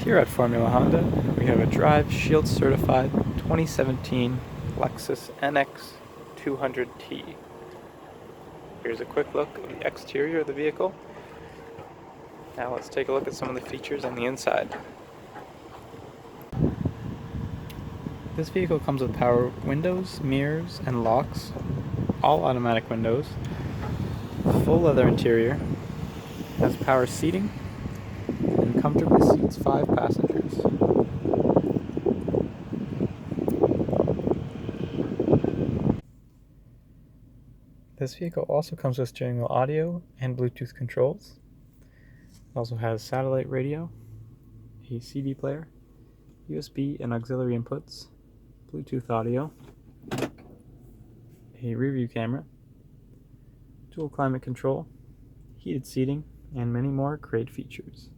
Here at Formula Honda, we have a Drive Shield certified 2017 Lexus NX 200T. Here's a quick look of the exterior of the vehicle. Now let's take a look at some of the features on the inside. This vehicle comes with power windows, mirrors, and locks, all automatic windows, full leather interior, has power seating, and comfortably seats 5 passengers. This vehicle also comes with steering wheel audio and Bluetooth controls. It also has satellite radio, a CD player, USB and auxiliary inputs, Bluetooth audio, a rear view camera, dual climate control, heated seating, and many more great features.